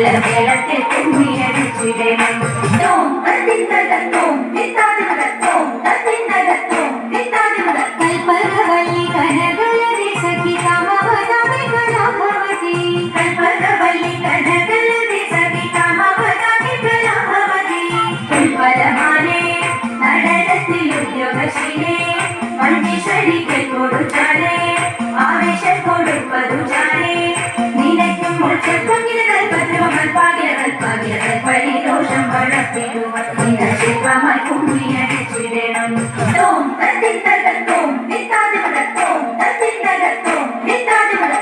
വെള്ളത്തിൽ കുമ്മിയടിച്ചിടണം തോം തത്തിന്തകത്തോം തിത്താതിമകത്തോം തത്തിന്തകത്തോം തിത്താതിമക കൽപ്പകവല്ലി കനകലരി സഖി കാമവദാമി കലാഭവതി കൽപ്പകവല്ലി കനകലരി സഖി കാമവദാമി കലാഭവതി ഉൽപ്പലമാനേ നടനത്തിൽ ഉദ്യോഗശീലേ മഞ്ചിഷടിക്കൽ കൊടുച്ചാലേ ആവേശം കൊടുപ്പതു ചാലേ നിനക്കും പരിദോഷം വളർത്തിടുവാൻ നിനശിവമായി കുമ്മിയടിച്ചിടണം തോം തത്തിന്തകത്തോം തിത്താതിമകത്തോം തത്തിന്തകത്തോം തിത്താതിമക